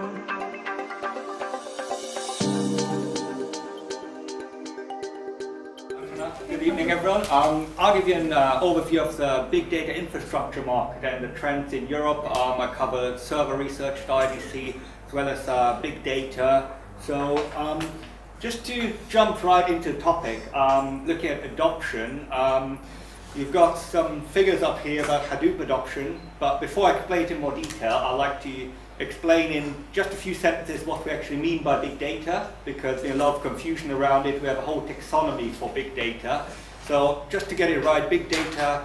Good evening, everyone. I'll give you an overview of the big data infrastructure market and the trends in Europe. I cover server research at IDC as well as big data. So just to jump right into the topic, looking at adoption, you've got some figures up here about Hadoop adoption, but before I explain it in more detail, I'd like to explain in just a few sentences what we actually mean by big data, because there's a lot of confusion around it. We have a whole taxonomy for big data. So just to get it right, big data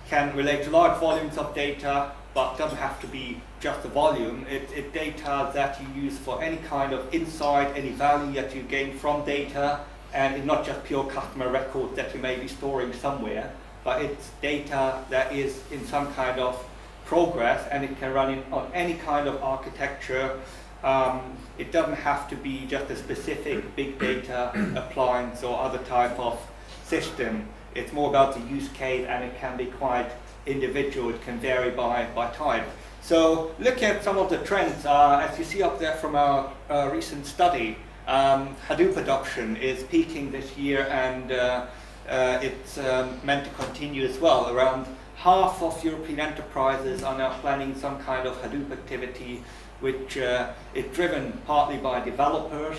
can relate to large volumes of data, but doesn't have to be just the volume. It's data that you use for any kind of insight, any value that you gain from data, and it's not just pure customer records that you may be storing somewhere, but it's data that is in some kind of progress, and it can run on any kind of architecture. It doesn't have to be just a specific big data appliance or other type of system. It's more about the use case, and it can be quite individual. It can vary by type. So look at some of the trends. As you see up there from our recent study, Hadoop adoption is peaking this year, and it's meant to continue as well. Around half of European enterprises are now planning some kind of Hadoop activity, which is driven partly by developers,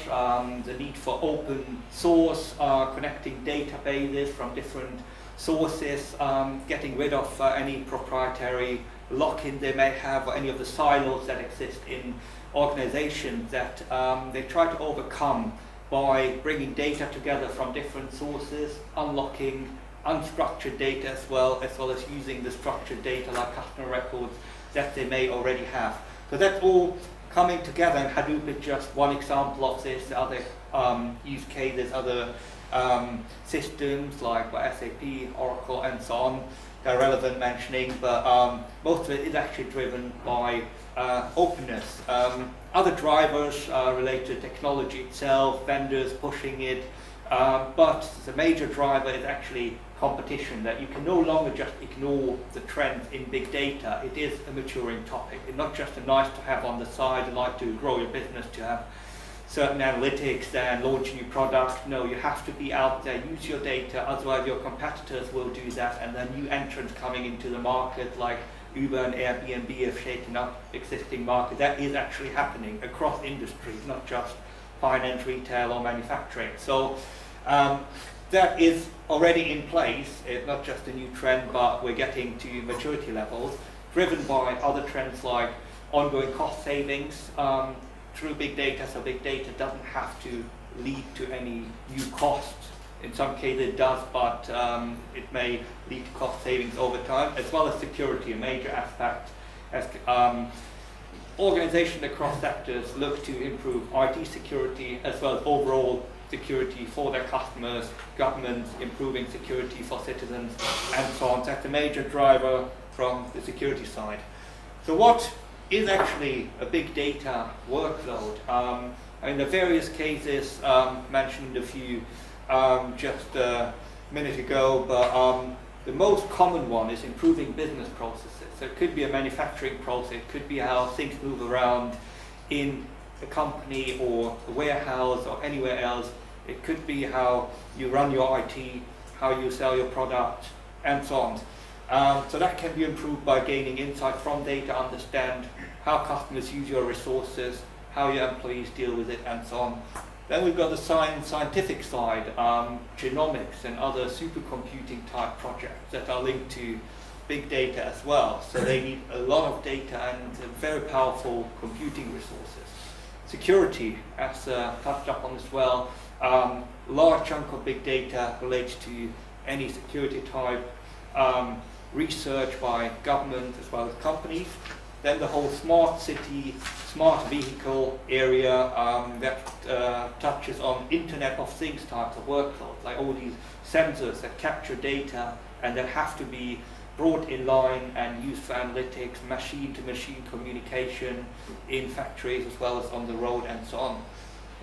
the need for open source, connecting databases from different sources, getting rid of any proprietary lock-in they may have, or any of the silos that exist in organizations that they try to overcome by bringing data together from different sources, unlocking unstructured data as well as using the structured data like customer records that they may already have. So that's all coming together, and Hadoop is just one example of this. Other use cases, other systems like SAP, Oracle, and so on, they're relevant mentioning, but most of it is actually driven by openness. Other drivers relate to technology itself, vendors pushing it, but the major driver is actually competition, that you can no longer just ignore the trends in big data. It is a maturing topic. It's not just a nice to have on the side, and like to grow your business to have certain analytics and launch a new product. No, you have to be out there, use your data, otherwise your competitors will do that, and then new entrants coming into the market like Uber and Airbnb have shaken up existing market. That is actually happening across industries, not just finance, retail, or manufacturing. So that is already in place. It's not just a new trend, but we're getting to maturity levels, driven by other trends like ongoing cost savings through big data. So big data doesn't have to lead to any new costs. In some cases it does, but it may lead to cost savings over time, as well as security, a major aspect. As organizations across sectors look to improve IT security as well as overall security for their customers, governments improving security for citizens, and so on. So that's a major driver from the security side. So what is actually a big data workload? In the various cases, mentioned a few just a minute ago, but the most common one is improving business processes. So it could be a manufacturing process, it could be how things move around in a company or a warehouse or anywhere else. It could be how you run your IT, how you sell your product, and so on. So that can be improved by gaining insight from data, understand how customers use your resources, how your employees deal with it, and so on. Then we've got the scientific side, genomics and other supercomputing type projects that are linked to big data as well. So they need a lot of data and very powerful computing resources. Security, as touched up on as well, large chunk of big data relates to any security type, research by government as well as companies. Then the whole smart city, smart vehicle area that touches on Internet of Things types of workloads, like all these sensors that capture data and that have to be brought in line and used for analytics, machine-to-machine communication in factories as well as on the road, and so on.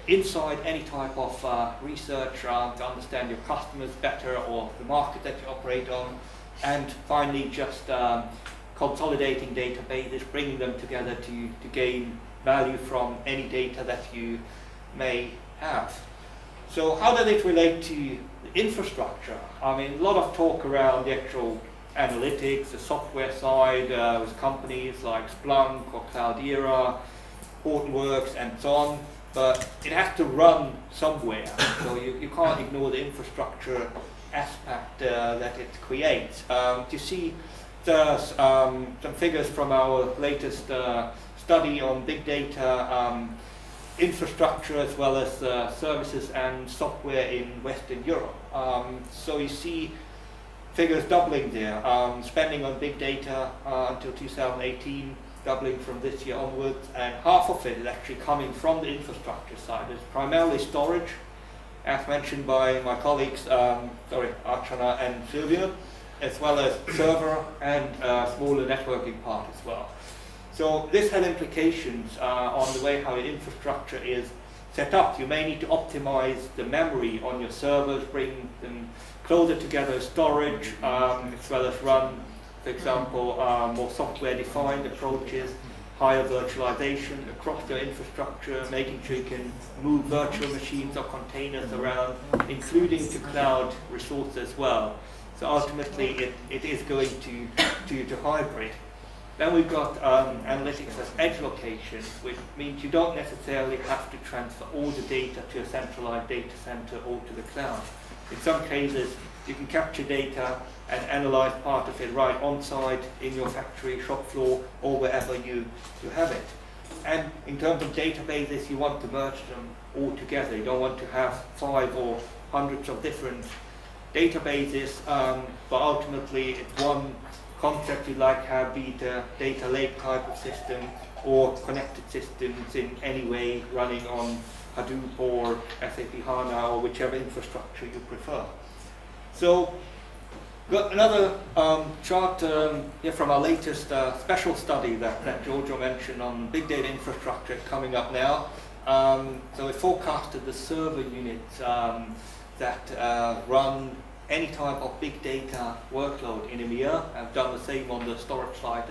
Inside any type of research to understand your customers better or the market that you operate on. And finally, just consolidating databases, bringing them together to gain value from any data that you may have. So how does it relate to the infrastructure? I mean, a lot of talk around the actual analytics, the software side, with companies like Splunk or Cloudera, Hortonworks and so on, but it has to run somewhere, so you can't ignore the infrastructure aspect that it creates. To see some figures from our latest study on big data infrastructure as well as services and software in Western Europe. So you see figures doubling there, spending on big data until 2018, doubling from this year onwards, and half of it is actually coming from the infrastructure side. It's primarily storage, as mentioned by my colleagues, Archana and Silvia, as well as server and smaller networking part as well. So this has implications on the way how your infrastructure is set up. You may need to optimize the memory on your servers, bring them closer together, storage, as well as run, for example, more software-defined approaches, higher virtualization across your infrastructure, making sure you can move virtual machines or containers around, including to cloud resources as well. So ultimately, it is going to hybrid. Then we've got analytics as edge locations, which means you don't necessarily have to transfer all the data to a centralized data center or to the cloud. In some cases, you can capture data and analyze part of it right on site in your factory, shop floor, or wherever you have it. And in terms of databases, you want to merge them all together. You don't want to have 5 or hundreds of different databases, but ultimately it's one concept you'd like to have, be it a data lake type of system or connected systems in any way running on Hadoop or SAP HANA or whichever infrastructure you prefer. So, got another chart here from our latest special study that Giorgio mentioned on big data infrastructure coming up now. So we forecasted the server units that run any type of big data workload in EMEA. I've done the same on the storage side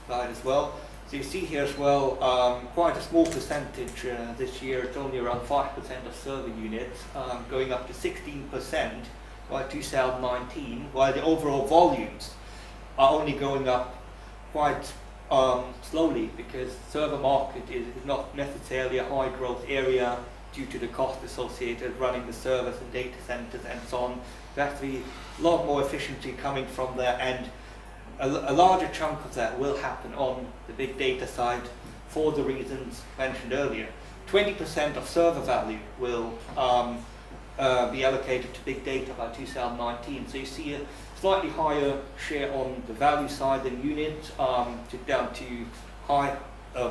as well. So you see here as well, quite a small percentage this year. It's only around 5% of server units, going up to 16% by 2019, while the overall volumes are only going up quite slowly, because server market is not necessarily a high growth area due to the cost associated running the servers and data centers and so on. There has to be a lot more efficiency coming from there, and a larger chunk of that will happen on the big data side for the reasons mentioned earlier. 20% of server value will be allocated to big data by 2019. So you see a slightly higher share on the value side than units, down to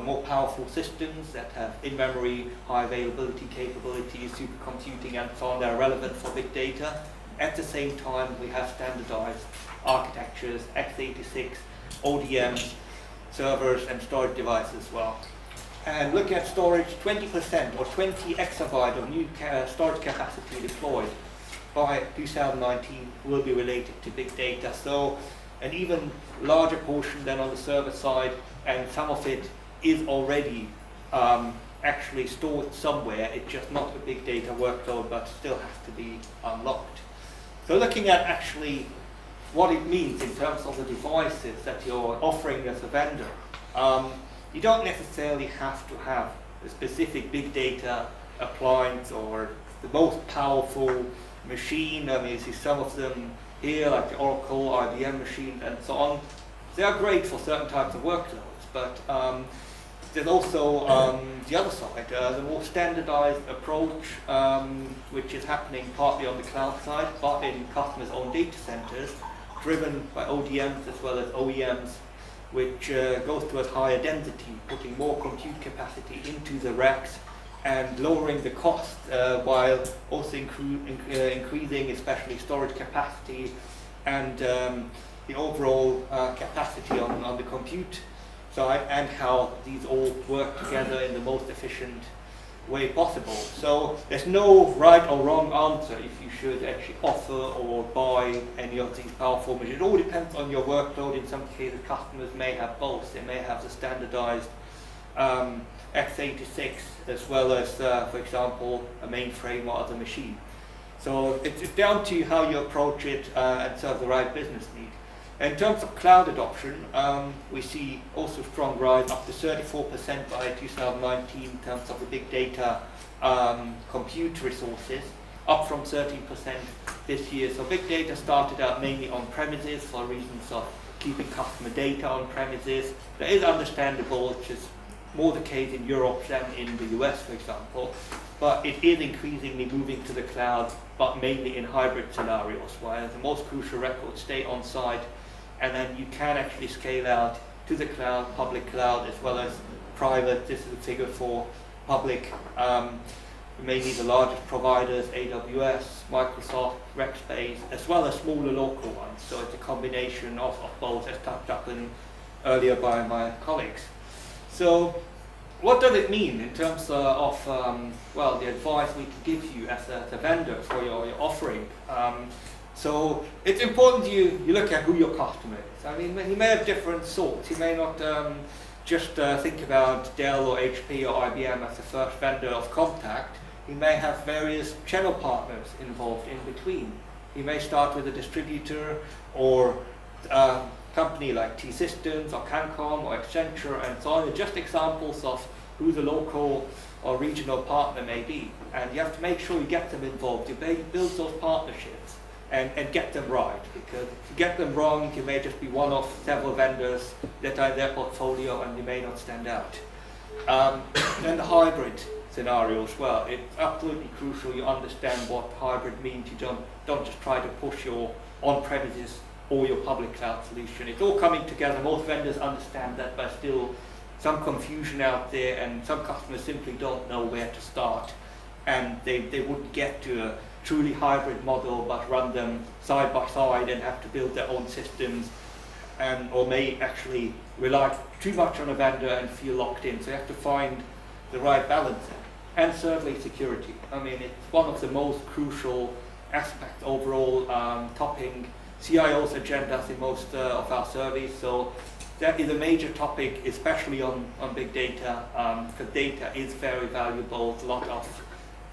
more powerful systems that have in-memory, high availability capabilities, supercomputing and so on that are relevant for big data. At the same time, we have standardized architectures, x86, ODMs, servers and storage devices as well. And looking at storage, 20% or 20 exabyte of new storage capacity deployed by 2019 will be related to big data. So an even larger portion than on the server side, and some of it is already actually stored somewhere. It's just not a big data workload, but still has to be unlocked. So looking at actually what it means in terms of the devices that you're offering as a vendor, you don't necessarily have to have a specific big data appliance or the most powerful machine. I mean, you see some of them here, like the Oracle, IBM machines, and so on. They are great for certain types of workloads, but there's also the other side, the more standardized approach, which is happening partly on the cloud side, but in customers' own data centers, driven by ODMs as well as OEMs, which goes towards higher density, putting more compute capacity into the racks and lowering the cost, while also increasing especially storage capacity and the overall capacity on the compute side, and how these all work together in the most efficient way possible. So there's no right or wrong answer if you should actually offer or buy any of these powerful machines. It all depends on your workload. In some cases, customers may have both. They may have the standardized x86 as well as, for example, a mainframe or other machine. So it's down to how you approach it and serve the right business need. In terms of cloud adoption, we see also strong rise, up to 34% by 2019 in terms of the big data compute resources, up from 13% this year. So big data started out mainly on premises for reasons of keeping customer data on premises. That is understandable, which is more the case in Europe than in the US, for example. But it is increasingly moving to the cloud, but mainly in hybrid scenarios, where the most crucial records stay on site, and then you can actually scale out to the cloud, public cloud, as well as private. This is a figure for public, mainly the largest providers, AWS, Microsoft, Rackspace, as well as smaller local ones. So it's a combination of both, as touched upon earlier by my colleagues. So what does it mean in terms of well, the advice we can give you as a vendor for your offering? So it's important you look at who your customer is. I mean, he may have different sorts. He may not just think about Dell or HP or IBM as the first vendor of contact. He may have various channel partners involved in between. He may start with a distributor or company like T-Systems or Cancom or Accenture and so on. Just examples of who the local or regional partner may be. And you have to make sure you get them involved. You build those partnerships and get them right. Because if you get them wrong, you may just be one of several vendors that are in their portfolio and you may not stand out. Then the hybrid scenario as well. It's absolutely crucial you understand what hybrid means. You don't just try to push your on-premises or your public cloud solution. It's all coming together. Most vendors understand that, but still some confusion out there, and some customers simply don't know where to start, and they wouldn't get to a truly hybrid model but run them side by side and have to build their own systems, or may actually rely too much on a vendor and feel locked in. So you have to find the right balance. And thirdly, security. I mean, it's one of the most crucial aspects overall, topping CIO's agendas in most of our surveys. So that is a major topic, especially on big data, because data is very valuable. There's a lot of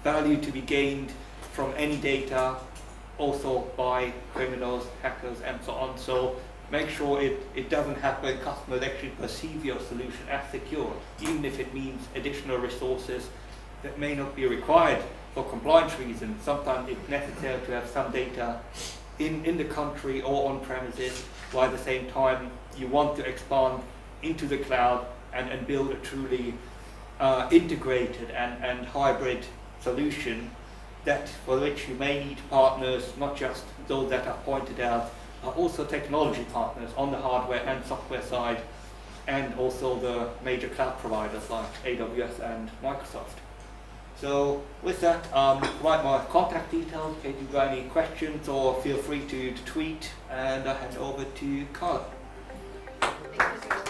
value to be gained from any data, also by criminals, hackers, and so on. So make sure it doesn't happen. Customers actually perceive your solution as secure, even if it means additional resources that may not be required for compliance reasons. Sometimes it's necessary to have some data in the country or on premises, while at the same time you want to expand into the cloud and build a truly integrated and hybrid solution for which you may need partners, not just those that are pointed out, but also technology partners on the hardware and software side, and also the major cloud providers like AWS and Microsoft. So with that, write my contact details in case you've got any questions, or feel free to tweet, and I hand over to Carla. Thank you so much.